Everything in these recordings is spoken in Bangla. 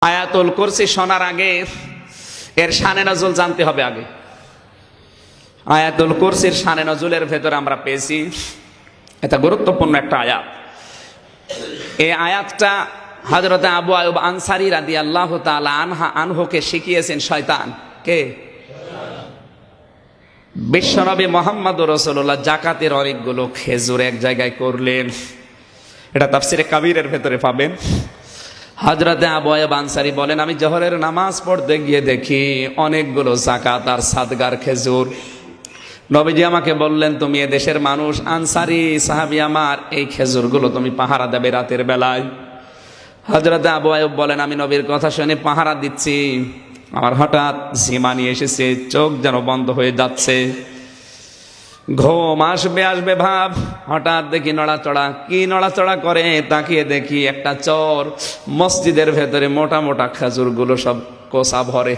আয়াতুল কুরসি শোনার আগে এর শানে নজুল জানতে হবে। আগে আয়াতুল কুরসির শানে নজুলের ভেতরে আমরা পেয়েছি এটা গুরুত্বপূর্ণ একটা আয়াত। এই আয়াতটা হযরত আবু আয়ুব আনসারী রাদিয়াল্লাহু তাআলা আনহুকে শিখিয়েছেন শয়তান। কে? বিশ্বনবী মুহাম্মদুর রাসূলুল্লাহ জাকাতের অনেকগুলো খেজুর এক জায়গায় করলেন, এটা তাফসিরে কাবীরের ভেতরে পাবেন। হযরত আবু আয়ুব আনসারী বলেন, আমি জোহরের নামাজ পড়তে গিয়ে দেখি অনেকগুলো যাকাত আর সাদগার খেজুর। নবীজি আমাকে বললেন, তুমি এ দেশের মানুষ, আনসারী সাহাবী আমার, এই খেজুরগুলো তুমি পাহারা দেবে রাতের বেলায়। হযরত আবু আয়ুব বলেন, আমি নবীর কথা শুনে পাহারা দিচ্ছি, আমার হঠাৎ ঝিমানি এসেছে, চোখ যেন বন্ধ হয়ে যাচ্ছে, ঘুম আসবে আসবে ভাব। হঠাৎ দেখি নড়াচড়া, কি নড়াচড়া করে তাকিয়ে দেখি একটা চোর মসজিদের ভেতরে মোটা মোটা খেজুরগুলো সব কোষা ভরে।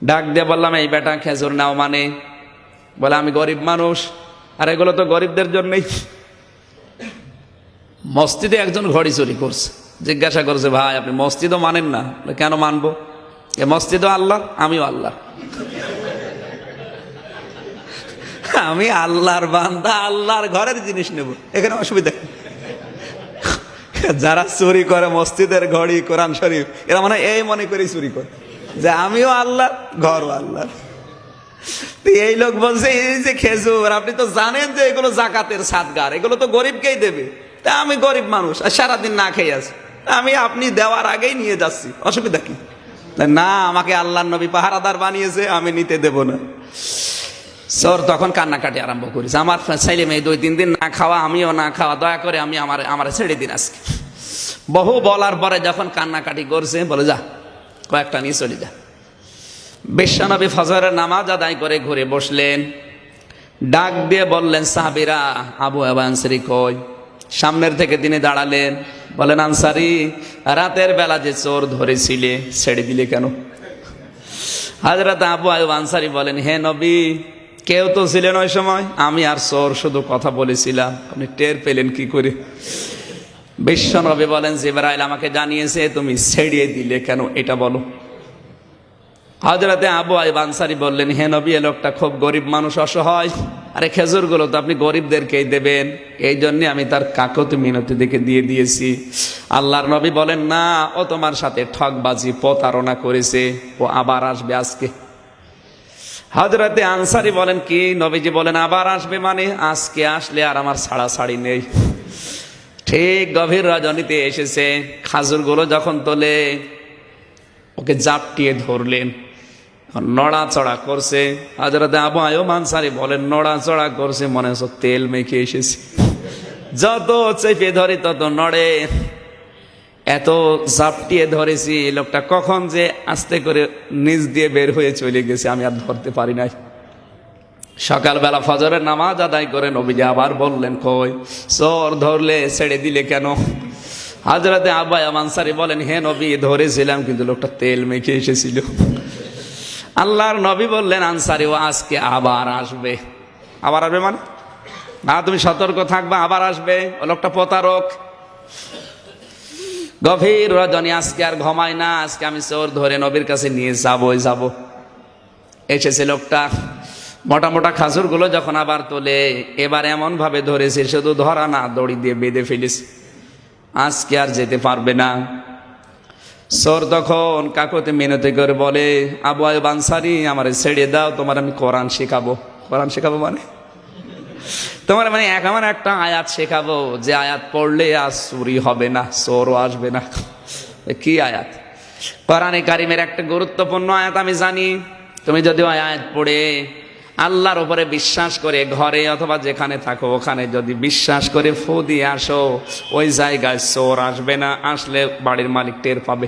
ডাক দিয়ে বললাম, এই বেটা খেজুর নাও মানে? বলে, আমি গরিব মানুষ, আর এগুলো তো গরিবদের জন্যই। মসজিদে একজন ঘড়ি চুরি করছে, জিজ্ঞাসা করছে, ভাই আপনি মসজিদও মানেন না? কেন মানবো? এ মসজিদও আল্লাহ, আমিও আল্লাহ, আমি আল্লাহর বান্দা, আল্লাহর ঘরের জিনিস নেব, এখানে অসুবিধা। যারা চুরি করে মসজিদের ঘড়ি, কোরআন শরীফ, এরা মানে এই মনে করে চুরি করে যে আমিও আল্লাহ, ঘরও আল্লাহ। এই লোক বলছে, এই যে খেজুর, আপনি তো জানেন যে এগুলো যাকাতের সাদগার, এগুলো তো গরিবকেই দেবে, তা আমি গরিব মানুষ আর সারাদিন না খেয়ে আছি, আমি আপনি দেওয়ার আগেই নিয়ে যাচ্ছি, অসুবিধা কি? না, আমাকে আল্লাহর নবী পাহারাদার বানিয়েছে, আমি নিতে দেব না। চোর তখন কান্নাকাটি আরম্ভ করেছে, আমার ছেলে মেয়ে 2-3 দিন না খাওয়া, আমিও না খাওয়া, দয়া করে আমি আমার ছেড়ে দিন আজকে। বহু বলার পরে যখন কান্নাকাটি করছে, বলে যা কয়েকটা নিয়ে চলে যা। বিশ্বনবী ফজরের নামাজ আদায় করে ঘুরে বসলেন, ডাক দিয়ে বললেন, সাহাবীরা আবু আয়ুব আনসারী কই? সামনের থেকে তিনি দাঁড়ালেন, বলেন, আনসারী, রাতের বেলা যে চোর ধরেছিলে ছেড়ে দিলে কেন? হযরত আবু আয়ুব আনসারী বলেন, হে নবী, কেউ তো ছিলেন ওই সময়, আমি আর চোর শুধু কথা বলেছিলাম, আপনি টের পেলেন কি করে? বিশ্বনবী বলেন, জিবরাইল আমাকে জানিয়েছে, তুমি ছেড়িয়ে দিলে কেন এটা বলো। হযরতে আবু আয়ুব আনসারী বললেন, হে নবী, এ লোকটা খুব গরিব মানুষ, অসহায়, আরে খেজুরগুলো তো আপনি গরিবদেরকেই দেবেন, এই জন্য আমি তার কাকতি মিনতি দেখে দিয়ে দিয়েছি। আল্লাহর নবী বলেন, না, ও তোমার সাথে ঠকবাজি প্রতারণা করেছে, ও আবার আসবে আজকে। হযরতে আনসারী বলেন, কি? নবীজি বলেন, আবার আসবে মানে? আজকে আসলে আর আমার ছাড়াছাড়ি নেই। ঠিক গভীর রজনীতে এসেছে, খাজুরগুলো যখন তোলে ওকে জাপটিয়ে ধরলেন, নড়াচড়া করছে। হযরত আবু আয়ুব আনসারী বলেন, নড়াচড়া করছে মনে হচ্ছে তেল মেখে এসেছে, যত চেপে ধরে তত নড়ে, এত জাপটিয়ে ধরেছি, লোকটা কখন যে আস্তে করে নিচ দিয়ে বের হয়ে চলে গেছে আমি আর ধরতে পারি নাই। সকালবেলা ফজরের নামাজ আদায় করে নবীজি আবার বললেন, কই চোর ধরলে ছেড়ে দিলে কেন? হযরতে আবু আয়ুব আনসারী বলেন, হে নবী, ধরেছিলাম কিন্তু লোকটা তেল মেখে এসেছিল। আল্লাহর নবী বললেন, আনসারী ও আজকে আবার আসবে। আবার আসবে মানে? না, তুমি সতর্ক থাকবা, আবার আসবে, ও লোকটা প্রতারক। গভীর রজনী, আজকে আর ঘুমাই না, আজকে আমি চোর ধরে নবীর কাছে নিয়ে যাব। এসেছে লোকটা, মোটা মোটা খাজুরগুলো যখন আবার তোলে, এবার এমন ভাবে ধরেছে, শুধু ধরা না, দড়ি দিয়ে বেঁধে ফেলেছে, আজকে আর যেতে পারবে না। চোর তখন কাকতে মিনতি করে বলে, আবু আয়ুব আনসারী, আমার ছেড়ে দাও, তোমার আমি কোরআন শেখাবো। কোরআন শেখাবো মানে? তোমার মানে এমন একটা আয়াত শেখাবো যে আয়াত পড়লে আর চুরি হবে না, চোরও আসবে না। কি আয়াত? কোরআনে কারিমের একটা গুরুত্বপূর্ণ আয়াত আমি জানি, তুমি যদি ওই আয়াত পড়ে আল্লাহর উপরে বিশ্বাস করে ঘরে অথবা যেখানে থাকো ওখানে যদি বিশ্বাস করে ফু দিয়ে আসো, ওই জায়গায় চোর আসবে না, আসলে বাড়ির মালিক টের পাবে।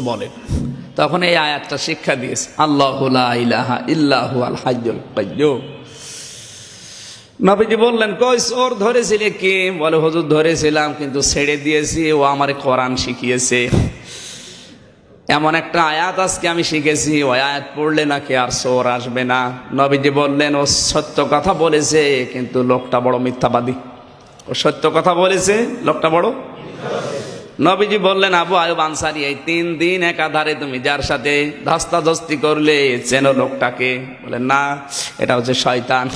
বলেন, তখন এই আয়াতটা শিক্ষা দিয়েছে, আল্লাহু লা ইলাহা ইল্লা হুয়াল হাইয়ুল কাইয়্যুম। নবীজি বললেন, কই চোর ধরেছিলে কি? বলে, হুজুর ধরেছিলাম কিন্তু ছেড়ে দিয়েছি, ও আমারে কোরআন শিখিয়েছে, এমন একটা আয়াত আজকে আমি শিখেছি, ওই আয়াত পড়লে নাকি আর চোর আসবে না। নবীজি বললেন, ও সত্য কথা বলেছে, কিন্তু লোকটা বড় মিথ্যাবাদী। ও সত্য কথা বলেছে, লোকটা বড় নবীজি বললেন, আবু আয়ুব আনসারী, এই 3 দিন একাধারে তুমি যার সাথে ধস্তাধস্তি করলে চেনো লোকটাকে? বলেন, না, এটা হচ্ছে শয়তান।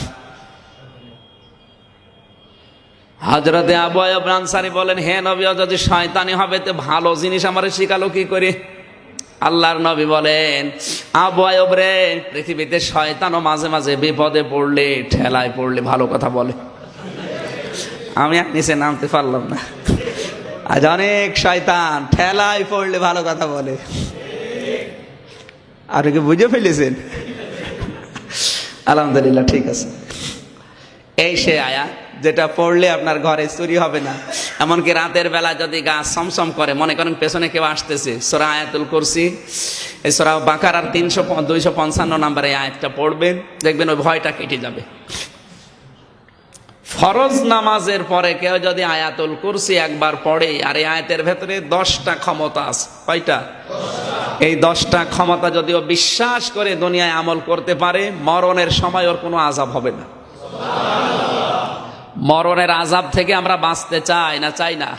হযরতে আবু আয়ুব আনসারী বলেন, হে নবী, যদি শয়তানি হবে তো ভালো জিনিস আমারে শিখালো কি করে? আল্লাহর নবী বলেন, আবু আয়ুব রে, পৃথিবীতে শয়তানও মাঝে মাঝে বিপদে পড়লে, ঠেলায় পড়লে ভালো কথা বলে। আমি আর নিচে নামতে পারলাম না। আজ অনেক শয়তান ঠেলায় পড়লে ভালো কথা বলে। আর কি বুঝে ফেলেছেন? আলহামদুলিল্লাহ, ঠিক আছে। এই সে আয়াত যেটা পড়লে আপনার ঘরে চুরি হবে না। এমনকি রাতের বেলা যদি গাছ সমসম করে, মনে করেন পেছনে কেউ আসতেছে, সূরা আয়াতুল কুরসি, এই সূরা বাকারার 255 নম্বরে আয়াতটা পড়বেন, দেখবেন ওই ভয়টা কেটে যাবে। ফরজ নামাজের পরে কেউ যদি আয়াতুল কুরসি একবার পড়ে, আর এই আয়াতের ভেতরে 10টা ক্ষমতা আছে। কয়টা? এই 10টা ক্ষমতা যদি ও বিশ্বাস করে দুনিয়ায় আমল করতে পারে, মরণের সময় ওর কোনো আযাব হবে না। মরণের আযাব থেকে আমরা বাঁচতে চাই না? চাই না?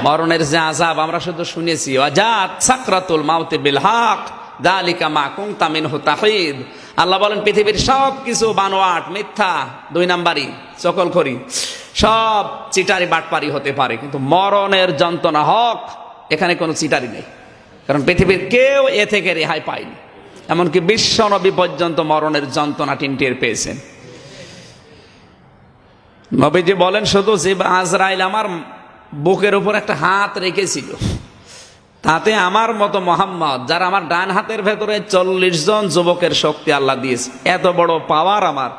মরণের যে আযাব আমরা শুধু শুনেছি, ওয়াজাত সাকরাতুল মাউতি বিল হক যালিকা মা কুনতা মিনহু তাহিদ। আল্লাহ বলেন, পৃথিবীর সব কিছু বানোয়াট, মিথ্যা, 2 নাম্বারি, চকলখড়ি, সব চিটারি বাটপারি হতে পারে, কিন্তু মরণের যন্ত্রণা হক, এখানে কোনো চিটারি নেই। কারণ পৃথিবীর কেউ এ থেকে রেহাই পায়নি। এমনকি বিশ্ব নবী পর্যন্ত মরণের যন্ত্রণা টের পেয়েছেন। নবীজি বলেন, শুধু আজরাইল আমার বুকের উপর একটা হাত রেখেছিল, তাতে আমার মতো মোহাম্মদ, যারা আমার ডান হাতের ভেতরে 40 জন যুবকের শক্তি আল্লাহ দিয়েছে, এত বড় পাওয়ার আমার,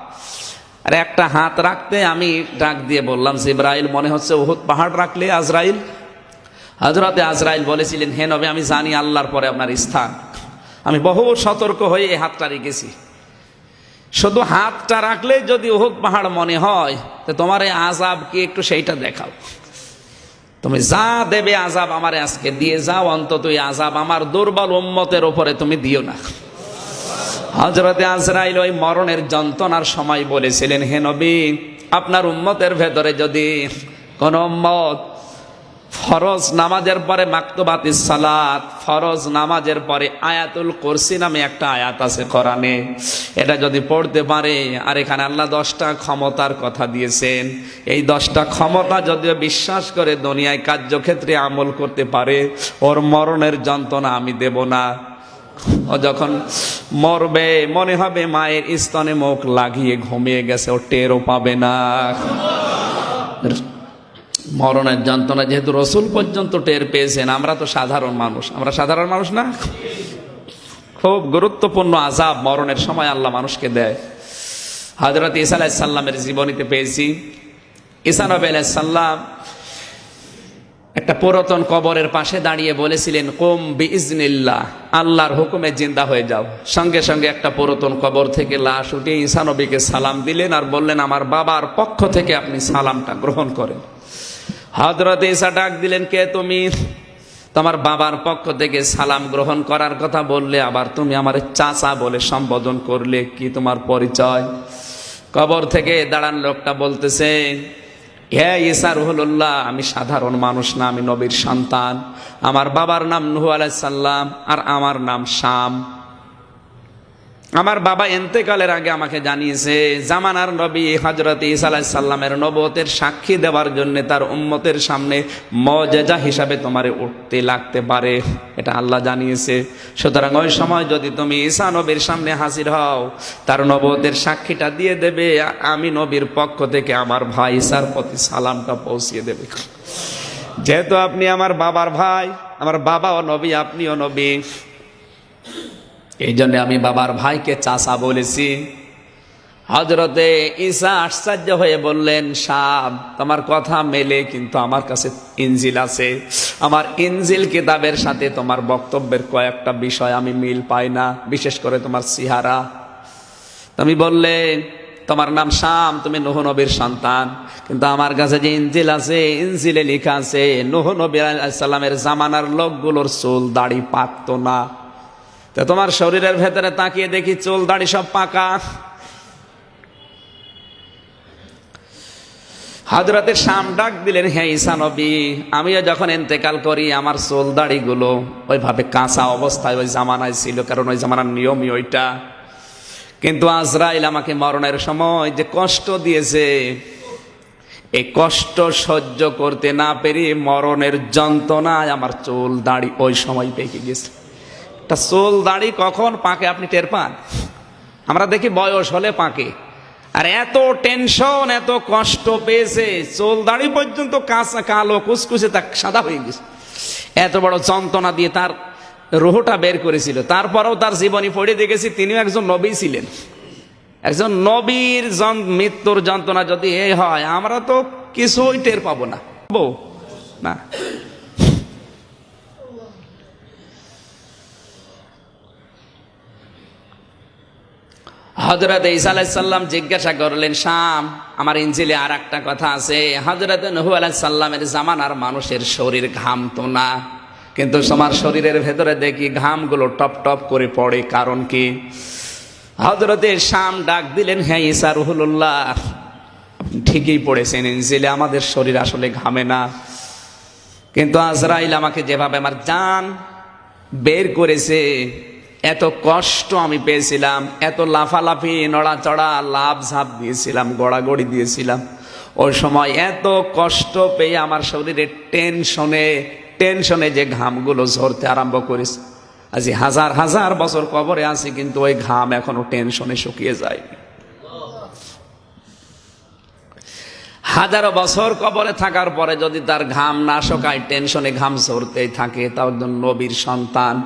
আর একটা হাত রাখতে আমি ডাক দিয়ে বললাম, জিবরাইল, মনে হচ্ছে উহুদ পাহাড় রাখলে আজরাইল। হযরতে আজরাইল বলেছিলেন, হে নবী, আমি জানি আল্লাহর পরে আপনার স্থান, আমি বহু সতর্ক হয়ে এই হাতটা রেখেছি। শুধু হাতটা রাখলে যদি উহুদ পাহাড় মনে হয়, তো তোমার এই আযাব কি একটু সেইটা দেখাও। তুমি যা দেবে আযাব আমারে আজকে দিয়ে যাও, অন্তত এই আযাব আমার দুর্বল উম্মতের উপরে তুমি দিও না। হযরতে আজরাইল ওই মরণের যন্ত্রণার সময় বলেছিলেন, হে নবী, আপনার উম্মতের ভেতরে যদি কোন উম্মত ফরজ নামাজের পরে মাকতুবাতিস সালাত, ফরজ নামাজের পরে আয়াতুল কুরসি নামে একটা আয়াত আছে কোরআনে, এটা যদি পড়তে পারে, আর এখানে আল্লাহ 10টা ক্ষমতার কথা দিয়েছেন, এই 10টা ক্ষমতা যদিও বিশ্বাস করে দুনিয়ায় কার্যক্ষেত্রে আমল করতে পারে, ওর মরণের যন্ত্রণা আমি দেব না। ও যখন মরবে মনে হবে মায়ের স্তনে মুখ লাগিয়ে ঘুমিয়ে গেছে, ও টেরও পাবে না। মরণের যন্ত্রণা যেহেতু রসুল পর্যন্ত টের পেয়েছেন, আমরা তো সাধারণ মানুষ, আমরা সাধারণ মানুষ না। খুব গুরুত্বপূর্ণ আযাব মরণের সময় আল্লাহ মানুষকে দেয়। হযরত ঈসা আলাইহিস সালামের জীবনীতে পেয়েছি, ঈসা নবী আলাইহিস সালাম একটা পুরাতন কবরের পাশে দাঁড়িয়ে বলেছিলেন, কুম বিইজনিল্লাহ, আল্লাহর হুকুমে জিন্দা হয়ে যাও। সঙ্গে সঙ্গে একটা পুরাতন কবর থেকে লাশ উঠে ঈসা নবীকে সালাম দিলেন, আর বললেন, আমার বাবার পক্ষ থেকে আপনি সালামটা গ্রহণ করেন। হযরত ঈসা ডাক দিলেন, কে তুমি? তোমার বাবার পক্ষ থেকে সালাম গ্রহণ করার কথা বললে, আবার তুমি আমার চাচা বলে সম্বোধন করলে, কি তোমার পরিচয়? কবর থেকে দাঁড়ান লোকটা বলতেছে, হে ঈসা রুহুল্লাহ, আমি সাধারণ মানুষ না, আমি নবীর সন্তান। আমার বাবার নাম নূহ আলাইহিস সালাম, আর আমার নাম শাম। আমার বাবা ইন্তেকালের আগে আমাকে জানিয়েছে, জামানার নবী হযরত ঈসা আলাইহিস সালামের নবুয়তের সাক্ষী দেওয়ার জন্য তার উম্মতের সামনে মুজিজা হিসাবে তোমারে উঠতে লাগতে পারে, এটা আল্লাহ জানিয়েছে। সুতরাং ওই সময় যদি তুমি ঈসা নবীর সামনে হাজির হও, তার নবুয়তের সাক্ষীটা দিয়ে দেবে, আমি নবীর পক্ষ থেকে আমার ভাই ঈসার প্রতি সালামটা পৌঁছিয়ে দেবে। যেহেতু আপনি আমার বাবার ভাই, আমার বাবাও নবী, আপনিও নবী, এই জন্য আমি বাবার ভাইকে চাচা বলেছি। হযরতে ঈসা আশ্চর্য হয়ে বললেন, শাম, তোমার কথা মেলে, কিন্তু আমার কাছে ইনজিল আছে, আমার ইনজিল কিতাবের সাথে তোমার বক্তব্যের কয়েকটা বিষয় আমি মিল পাই না, বিশেষ করে তোমার চেহারা। তুমি বললে তোমার নাম শাম, তুমি নূহ নবীর সন্তান, কিন্তু আমার কাছে যে ইনজিল আছে, ইনজিলে লেখা আছে নূহ নবী আলাইহিস সালামের জামানার লোকগুলোর চুল দাড়ি পাকতো না। তো তোমার শরীরের ভেতরে তাকিয়ে দেখি চুল দাড়ি সব পাকা। হযরতে শাম ডাক দিলেন, হে ঈসা নবী, আমিও যখন ইন্তেকাল করি আমার চুল দাড়িগুলো ওইভাবে কাঁচা অবস্থায় ওই জামানায় ছিল, কারণ ওই জামানার নিয়মই ওইটা। কিন্তু আজরাইল আমাকে মরণের সময় যে কষ্ট দিয়েছে, এই কষ্ট সহ্য করতে না পেরে মরণের যন্ত্রণায় আমার চুল দাড়ি ওই সময় পেকে গেছে। তা চুল দাড়ি কখন পাকে আপনি টের পান? আমরা দেখি বয়স হলে পাকে। আর এত টেনশন, এত কষ্ট পেয়েছে, চুল দাড়ি পর্যন্ত কাঁচা কালো কুচকুচে তা সাদা হয়ে গেছে। এত বড় যন্ত্রণা দিয়ে তার রুহটা বের করেছিল। তারপরেও তার জীবনী পড়ে দেখেছি তিনিও একজন নবী ছিলেন। একজন নবীর মৃত্যুর যন্ত্রণা যদি এই হয়, আমরা তো কিছুই টের পাবো না। না, হযরত ঈসা আলাইহিস সালাম জিজ্ঞাসা করলেন, শাম, আমার ইনজিলে আর একটা কথা আছে, হযরত নূহ আলাইহিস সালামের জামানার মানুষের শরীর ঘামতো না, কিন্তু তোমার শরীরের ভেতরে দেখি ঘামগুলো টপ টপ করে পড়ে, কারণ কি? হযরতে শাম ডাক দিলেন, হ্যাঁ ঈসা রুহুল্লাহ, ঠিকই পড়েছেন, ইনজিলে আমাদের শরীর আসলে ঘামে না, কিন্তু আজরাইল আমাকে যেভাবে আমার জান বের করেছে, এত কষ্ট আমি পেয়েছিলাম, এত লাফালাফি নড়াচড়া লাভ ঝাঁপ দিয়েছিলাম, গড়াগড়ি দিয়েছিলাম, ওই সময় এত কষ্ট পেয়ে আমার শরীরে টেনশনে যে ঘামগুলো ঝরতে আরম্ভ করেছে। আজ হাজার হাজার বছর কবরে আছি, কিন্তু ওই ঘাম এখনো টেনশনে শুকিয়ে যায়নি। হাজারো বছর কবরে থাকার পরে যদি তার ঘাম না শুকায়, টেনশনে ঘাম ঝরতেই থাকে, তাও একজন নবীর সন্তান।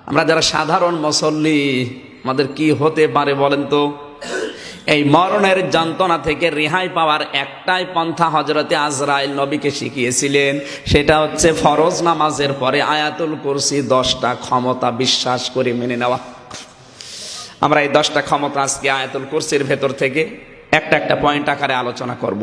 আমরা যারা সাধারণ মুসল্লি, আমাদের কি হতে পারে বলেন তো? এই মরণের যন্ত্রণা থেকে রেহাই পাওয়ার একটাই পন্থা হযরতে আজরাইল নবীকে শিখিয়েছিলেন, সেটা হচ্ছে ফরজ নামাজের পরে আয়াতুল কুরসি 10টা ক্ষমতা বিশ্বাস করে মেনে নেওয়া। আমরা এই 10টা ক্ষমতা আজকে আয়াতুল কুরসির ভেতর থেকে একটা একটা পয়েন্ট আকারে আলোচনা করব।